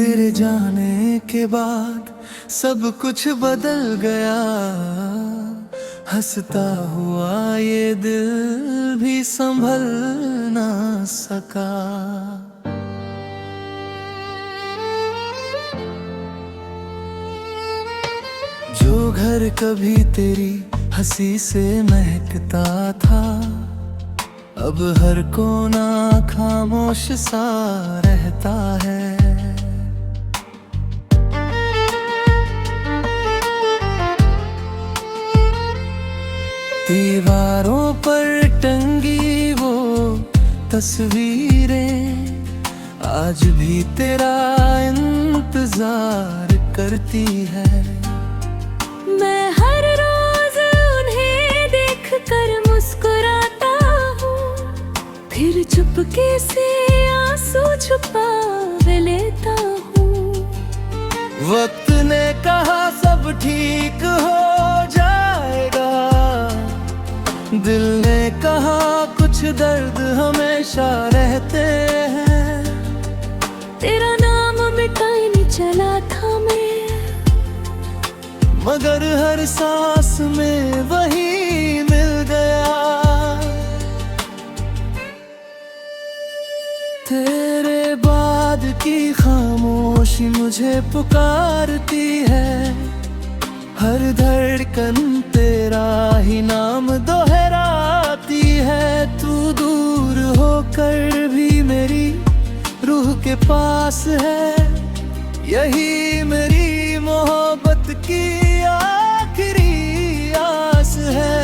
तेरे जाने के बाद सब कुछ बदल गया। हंसता हुआ ये दिल भी संभल ना सका। जो घर कभी तेरी हंसी से महकता था, अब हर कोना खामोश सा रहता है। दीवारों पर टंगी वो तस्वीरें आज भी तेरा इंतजार करती है। मैं हर रोज उन्हें देख कर मुस्कुराता हूँ, फिर चुपके से आंसू छुपा लेता हूँ। वक्त ने कहा सब ठीक हो जाएगा, दिल ने कहा कुछ दर्द हमेशा रहते हैं। तेरा नाम मिटाने चला था मैं, मगर हर सांस में वही मिल गया। तेरे बाद की खामोशी मुझे पुकारती है, हर धड़कन तेरा ही नाम दोहराती है। तू दूर होकर भी मेरी रूह के पास है, यही मेरी मोहब्बत की आखिरी आस है।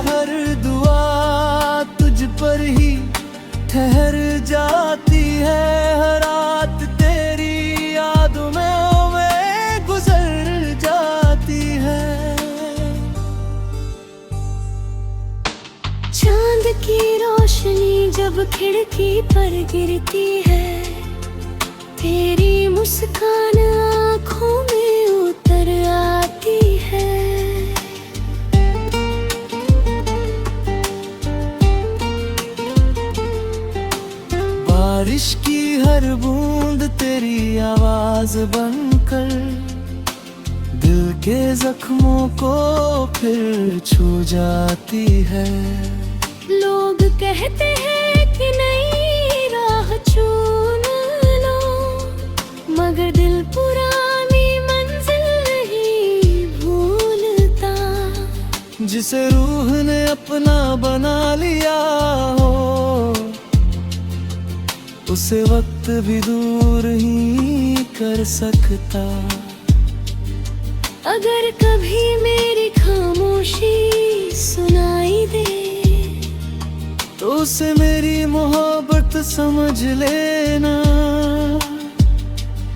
हर दुआ तुझ पर ही ठहर जाती है, हर रात तेरी यादों में गुजर जाती है। चांद की रोशनी जब खिड़की पर गिरती है, तेरी मुस्कान आँखों में उतर आती है। बारिश की हर बूंद तेरी आवाज बनकर दिल के जख्मों को फिर छू जाती है। लोग कहते हैं कि नई राह चुन लो, मगर दिल पुरानी मंजिल नहीं भूलता। जिसे रूह ने अपना बना लिया हो, उसे वक्त भी दूर ही कर सकता। अगर कभी मेरी खामोशी सुनाई दे, तो उसे मेरी मोहब्बत समझ लेना।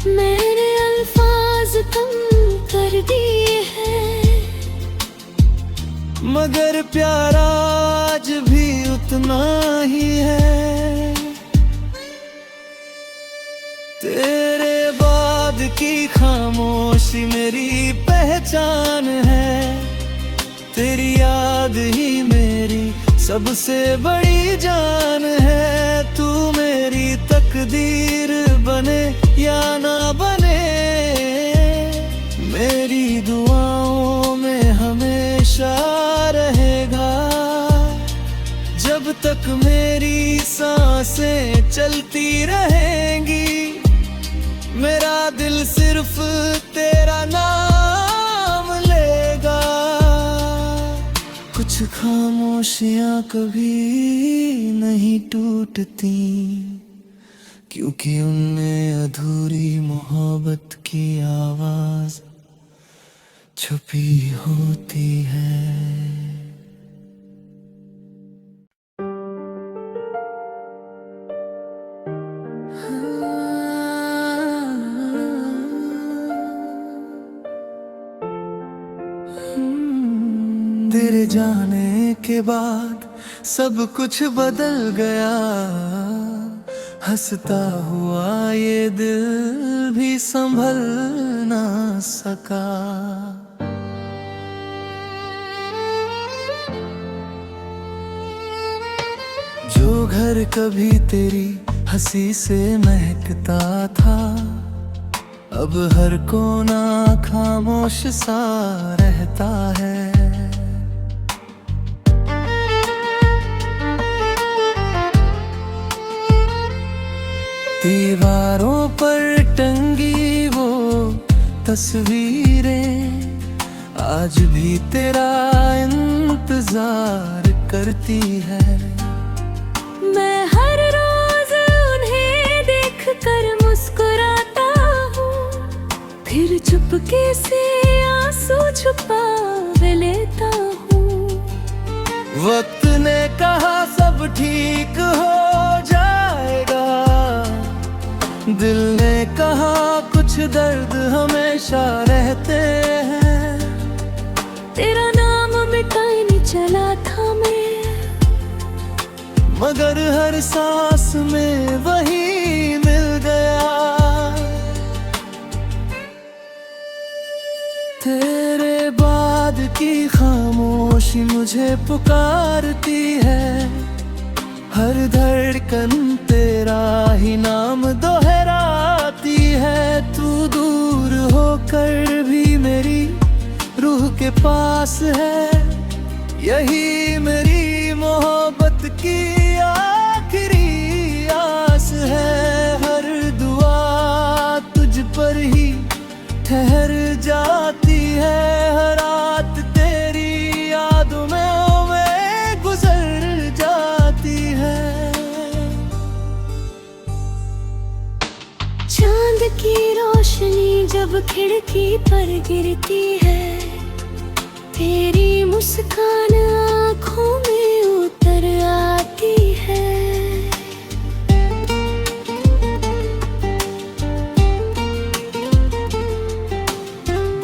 मैंने अल्फाज कम कर दिए हैं, मगर प्यार आज भी उतना ही है। तेरे बाद की खामोशी मेरी पहचान है, तेरी याद ही मेरी सबसे बड़ी जान है। तू मेरी तकदीर बने या ना बने, मेरी दुआओं में हमेशा रहेगा। जब तक मेरी सांसें चलती रहेंगी, मेरा दिल सिर्फ तेरा नाम लेगा। कुछ खामोशियां कभी नहीं टूटती, क्योंकि उनमें अधूरी मोहब्बत की आवाज छुपी होती है। तेरे जाने के बाद सब कुछ बदल गया। हंसता हुआ ये दिल भी संभल ना सका। जो घर कभी तेरी हंसी से महकता था, अब हर कोना खामोश सा रहता है। दीवारों पर टंगी वो तस्वीरें आज भी तेरा इंतजार करती है। मैं हर रोज उन्हें देख कर मुस्कुराता हूँ, फिर चुपके से आंसू छुपा लेता हूँ। वक्त ने कहा सब ठीक हो जाएगा, दिल ने कहा कुछ दर्द हमेशा रहते हैं। तेरा नाम मिटाने चला था मैं, मगर हर सांस में वही मिल गया। तेरे बाद की खामोशी मुझे पुकारती है, हर धड़कन तेरा ही नाम दोहराती है। तू दूर होकर भी मेरी रूह के पास है, यही मेरी मोहब्बत की आखिरी आस है। हर दुआ तुझ पर ही ठहर जाती है, हर रात तेरी यादों में गुजर जाती है। चांद की रोशनी जब खिड़की पर गिरती है, तेरी मुस्कान आँखों में उतर आती है।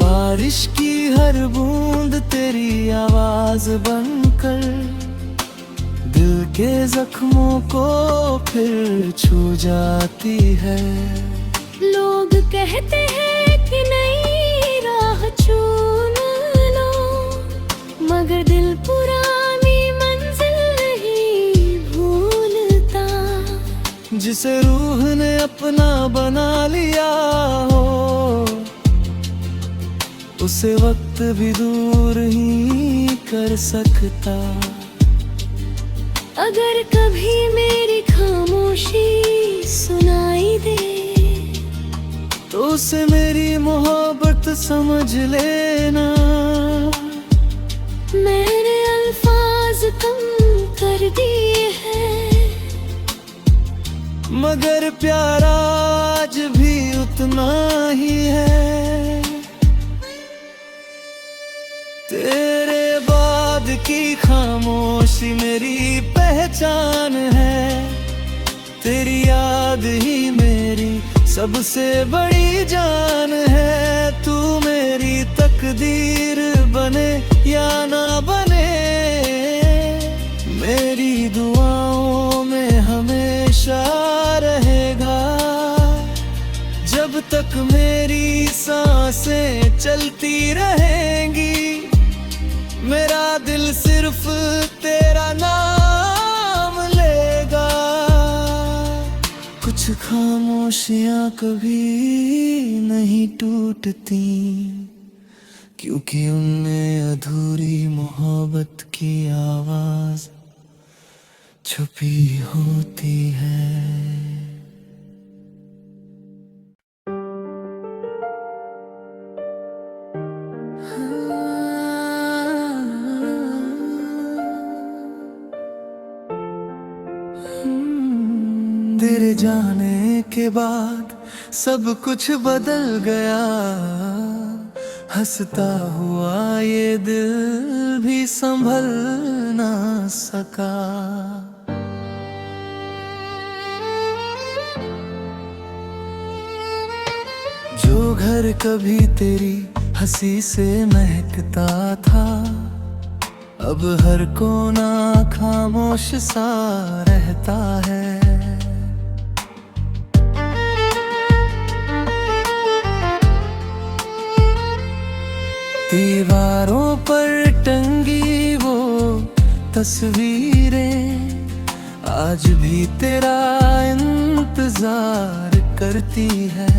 बारिश की हर बूंद तेरी आवाज बनकर दिल के जख्मों को फिर छू जाती है। लोग कहते हैं कि नई राह चुन लो, मगर दिल पुरानी मंजिल नहीं भूलता। जिसे रूह ने अपना बना लिया हो, उसे वक्त भी दूर ही कर सकता। अगर कभी मेरी खामोशी सुनाई दे, तो उसे मेरी मोहब्बत समझ लेना। मैंने अल्फाज कम कर दिए हैं, मगर प्यार आज भी उतना ही है। तेरे बाद की खामोशी मेरी पहचान है, तेरी याद ही मेरी सबसे बड़ी जान है। तू मेरी तकदीर बने या ना बने, मेरी दुआओं में हमेशा रहेगा। जब तक मेरी सांसें चलती रहेंगी, मेरा दिल सिर्फ तेरा नाम लेगा। कुछ खामोशियां कभी नहीं टूटती, क्योंकि उनमें अधूरी मोहब्बत की आवाज छुपी होती है। तेरे जाने के बाद सब कुछ बदल गया, हंसता हुआ ये दिल भी संभल ना सका। जो घर कभी तेरी हंसी से महकता था, अब हर कोना खामोश सा रहता है। दीवारों पर टंगी वो तस्वीरें आज भी तेरा इंतजार करती है।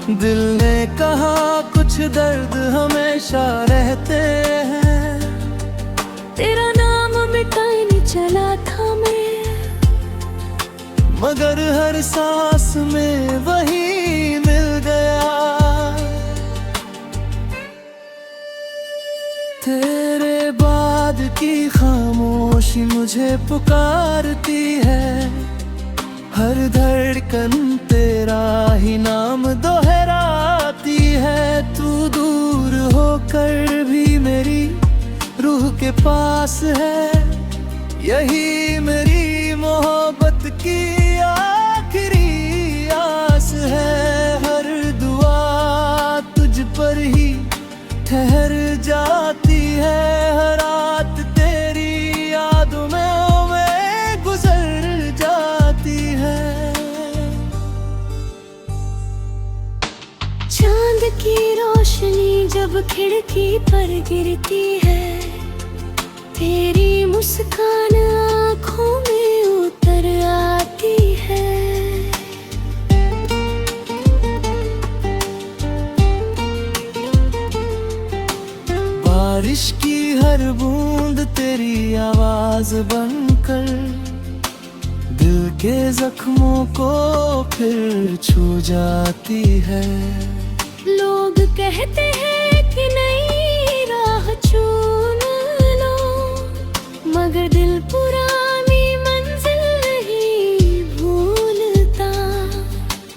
दिल ने कहा कुछ दर्द हमेशा रहते हैं। तेरा नाम मिटाने चला था मैं, मगर हर सांस में वही मिल गया। तेरे बाद की खामोशी मुझे पुकारती है, हर धड़कन तेरा ही नाम दोहराती है। तू दूर होकर भी मेरी रूह के पास है, यही मेरी मोहब्बत की आखिरी आस है। हर दुआ तुझ पर ही ठहर जाती है, हर रात तेरी यादों में गुजर जाती है। चांद की रोशनी जब खिड़की पर गिरती है, तेरी मुस्कान आँखों में उतर आती है। बारिश की हर बूंद तेरी आवाज बनकर दिल के जख्मों को फिर छू जाती है। लोग कहते हैं कि नई राह चुन लो, मगर दिल पुरानी मंजिल नहीं भूलता।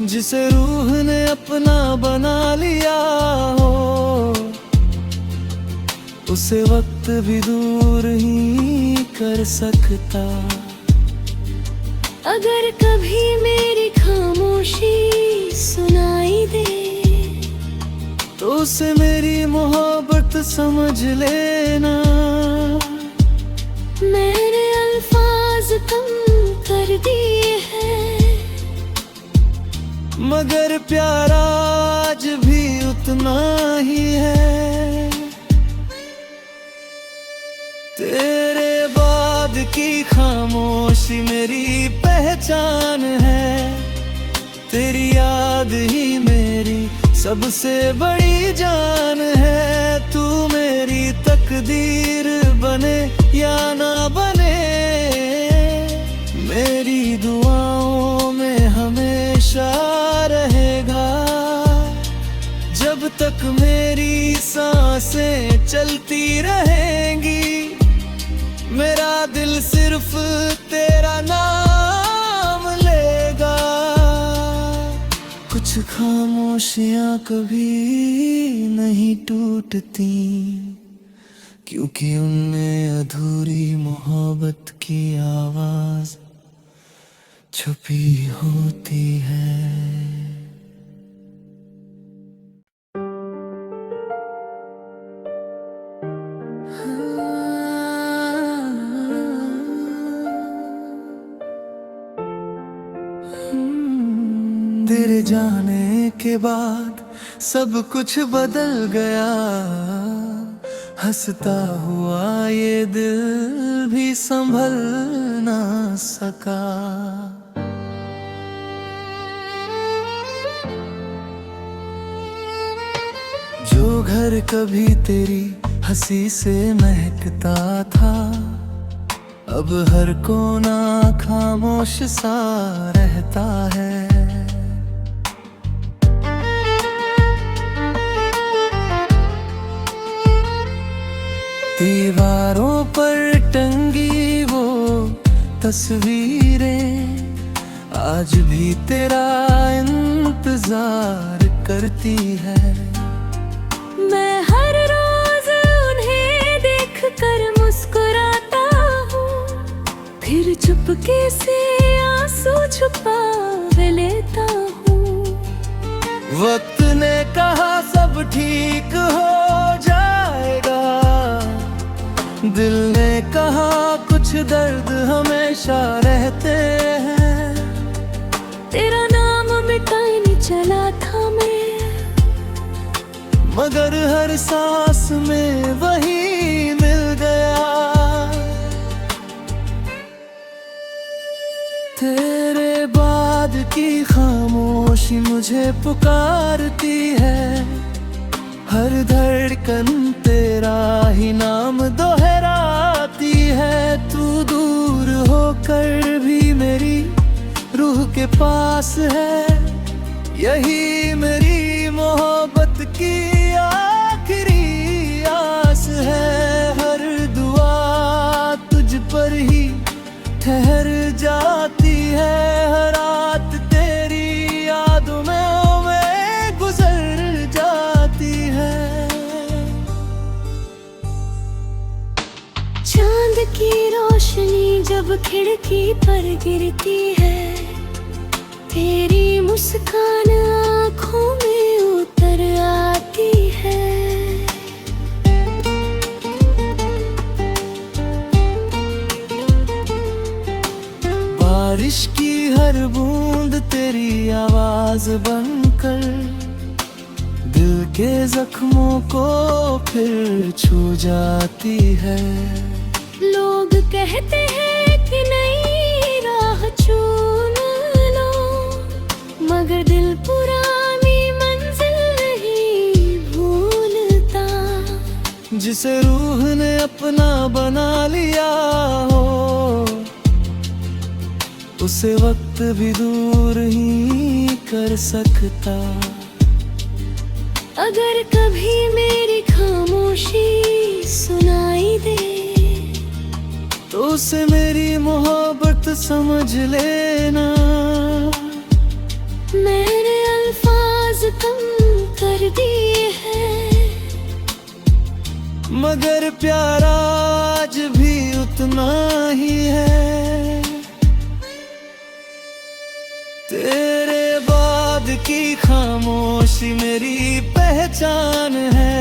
जिसे रूह ने अपना बना लिया हो, उसे वक्त भी दूर ही कर सकता। अगर कभी मेरी खामोशी सुनाई दे, तो उसे मेरी मोहब्बत समझ लेना। मैंने अल्फाज कम कर दिए हैं, मगर प्यार आज भी उतना ही है। तेरे बाद की खामोशी मेरी पहचान है, तेरी याद ही मेरी सबसे बड़ी जान है। तू मेरी तकदीर बने या ना बने, मेरी दुआओं में हमेशा रहेगा। जब तक मेरी सांसें चलती रहेंगी, मेरा दिल सिर्फ तेरा नाम लेगा। कुछ खामोशियां कभी नहीं टूटती, क्योंकि उनमें अधूरी मोहब्बत की आवाज छुपी होती है। तेरे जाने के बाद सब कुछ बदल गया, हंसता हुआ ये दिल भी संभल ना सका। जो घर कभी तेरी हंसी से महकता था, अब हर कोना खामोश सा रहता है। दीवारों पर टंगी वो तस्वीरें आज भी तेरा इंतजार करती है। मैं हर रोज उन्हें देखकर मुस्कुराता हूँ, फिर चुपके से आंसू छुपा लेता हूँ। वक्त ने कहा सब ठीक हो जाएगा, दिल ने कहा कुछ दर्द हमेशा रहते हैं। तेरा नाम मिटाने चला था मैं, मगर हर सांस में वही मिल गया। तेरे बाद की खामोश खामोशी मुझे पुकारती है, हर धड़कन तेरा ही नाम दोहराती है। तू दूर होकर भी मेरी रूह के पास है, यही मेरी मोहब्बत की आखिरी आस है। हर दुआ तुझ पर ही ठहर जाती है, हर रात तेरी यादों में गुजर जाती है। चांद की रोशनी जब खिड़की पर गिरती है, तेरी मुस्कान आँखों में उतर आती है। बारिश की हर बूंद तेरी आवाज बनकर दिल के जख्मों को फिर छू जाती है। लोग कहते हैं कि नई राह चुन लो, मगर दिल पुरानी मंजिल नहीं भूलता। जिसे रूह ने अपना बना लिया हो, उसे वक्त भी दूर ही कर सकता। अगर कभी मेरी खामोशी सुनाई दे, तो उसे मेरी मोहब्बत समझ लेना। मैंने अल्फाज कम कर दिए हैं, मगर प्यार आज भी उतना ही है। तेरे बाद की खामोशी मेरी पहचान है,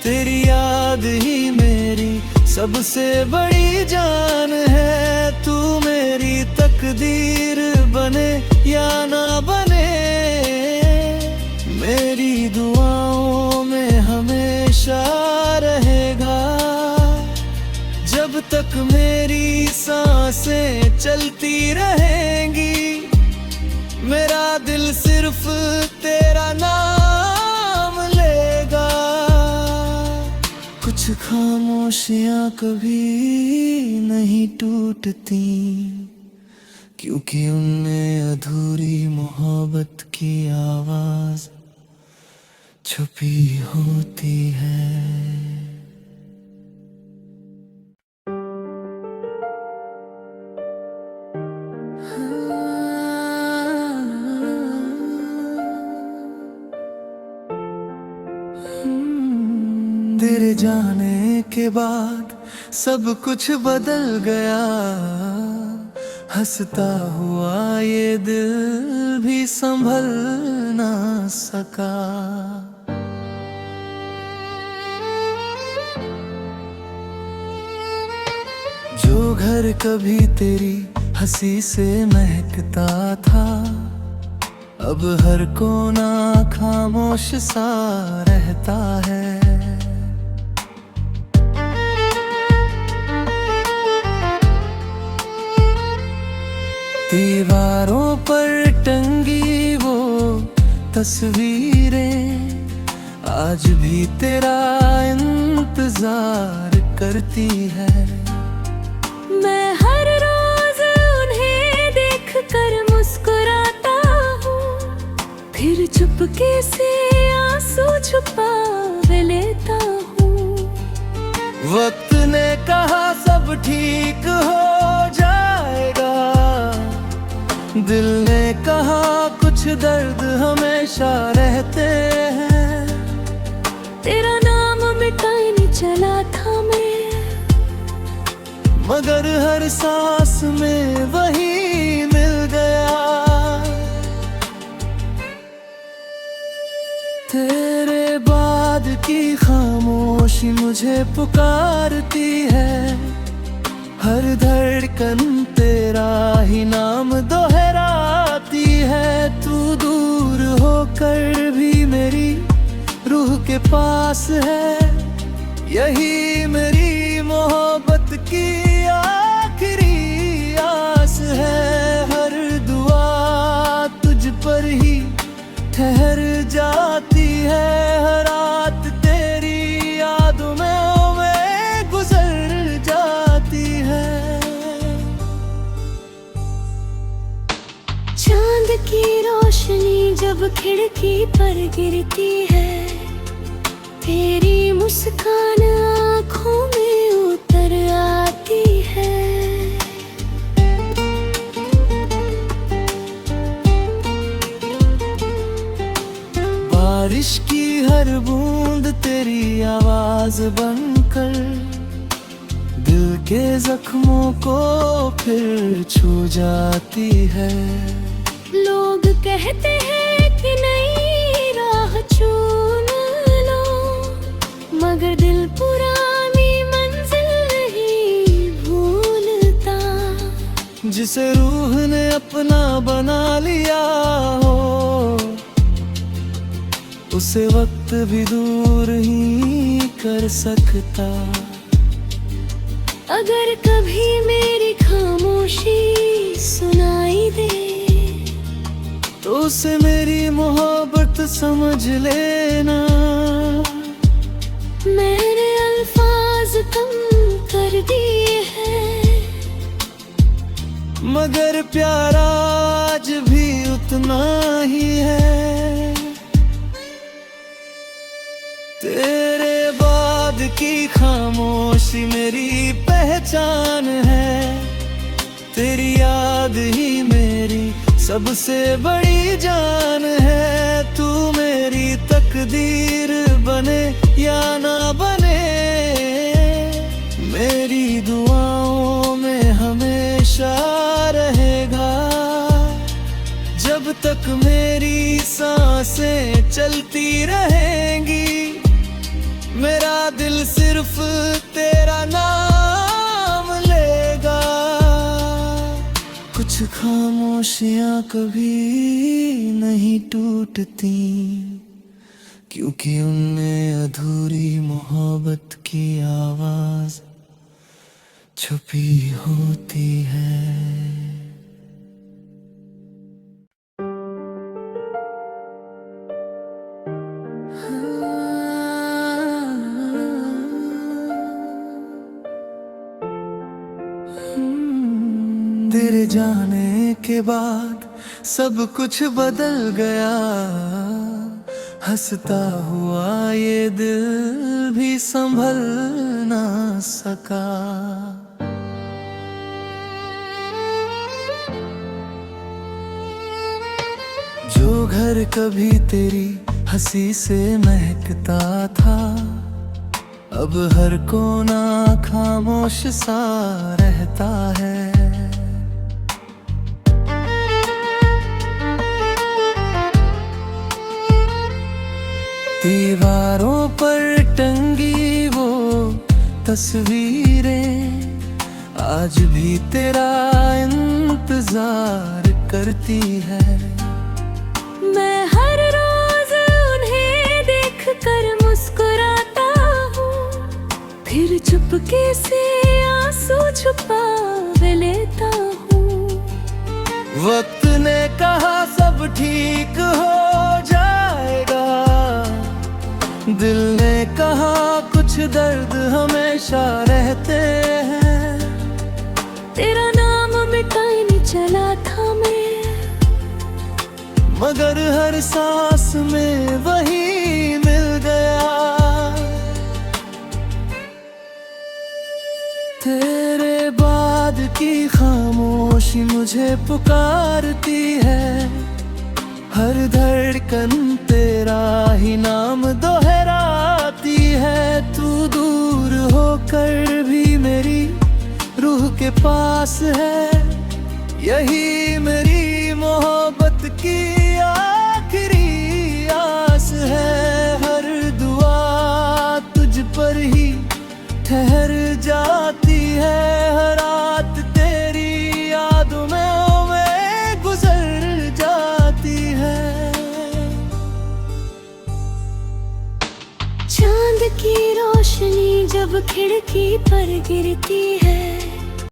तेरी याद ही मेरी सबसे बड़ी जान है। तू मेरी तकदीर बने या ना बने, मेरी दुआओं में हमेशा रहेगा। जब तक मेरी सांसें चलती रहेंगी, मेरा दिल सिर्फ तेरा नाम लेगा। कुछ खामोशियां कभी नहीं टूटती, क्योंकि उनमें अधूरी मोहब्बत की आवाज छुपी होती है। तेरे जाने के बाद सब कुछ बदल गया, हंसता हुआ ये दिल भी संभल ना सका। जो घर कभी तेरी हंसी से महकता था, अब हर कोना खामोश सा रहता है। दीवारों पर टंगी वो तस्वीरें आज भी तेरा इंतजार करती है। मैं हर रोज उन्हें देख कर मुस्कुराता हूँ, फिर चुपके से आंसू छुपा लेता हूँ। वक्त ने कहा सब ठीक हो जाएगा, दिल ने कहा कुछ दर्द हमेशा रहते हैं। तेरा नाम मिटाने चला था मैं, मगर हर सांस में वही मिल गया। तेरे बाद की खामोशी मुझे पुकारती है, हर धड़कन तेरा ही नाम दोहराती है। तू दूर होकर भी मेरी रूह के पास है, यही मेरी मोहब्बत की आखिरी आस है। हर दुआ तुझ पर ही ठहर जाती है। हर रात तेरी यादों में गुजर जाती है। चांद की रोशनी जब खिड़की पर गिरती है, तेरी मुस्कान आँखों में उतर आती है। बारिश की हर बूंद तेरी आवाज बनकर दिल के जख्मों को फिर छू जाती है। लोग कहते हैं कि नई राह चुन लो, मगर दिल पुरानी मंजिल नहीं भूलता। जिसे रूह ने अपना बना लिया हो, उसे वक्त भी दूर ही कर सकता। अगर कभी मेरी खामोशी सुनाई दे, तो उसे मेरी मोहब्बत समझ लेना। मैंने अल्फाज कम कर दिए हैं, मगर प्यार आज भी उतना ही है। तेरे बाद की खामोशी मेरी पहचान है। तेरी याद ही मेरी सबसे बड़ी जान है। तू मेरी तकदीर बने या ना बने, मेरी दुआओं में हमेशा रहेगा। जब तक मेरी सांसें चलती रहेंगी, मेरा दिल सिर्फ तेरा नाम लेगा। कुछ खामोशियां कभी नहीं टूटती, क्योंकि उनमें अधूरी मोहब्बत की आवाज छुपी होती है। तेरे जाने के बाद सब कुछ बदल गया। हंसता हुआ ये दिल भी संभल ना सका। जो घर कभी तेरी हंसी से महकता था, अब हर कोना खामोश सा रहता है। दीवारों पर टंगी वो तस्वीरें आज भी तेरा इंतजार करती है। मैं हर रोज उन्हें देखकर मुस्कुराता हूँ, फिर चुपके से आंसू छुपा लेता हूँ। वक्त ने कहा सब ठीक हो जाएगा, दिल ने कहा कुछ दर्द हमेशा रहते हैं। तेरा नाम मिटाने चला था मैं, मगर हर सांस में वही मिल गया। तेरे बाद की खामोशी मुझे पुकारती है। हर धड़कन तेरा ही नाम दोहराती है। तू दूर होकर भी मेरी रूह के पास है। यही मेरी मोहब्बत की आखिरी आस है। हर दुआ तुझ पर ही ठहर जाती है। हर रात तेरी यादों में गुजर जाती है। चांद की रोशनी जब खिड़की पर गिरती है,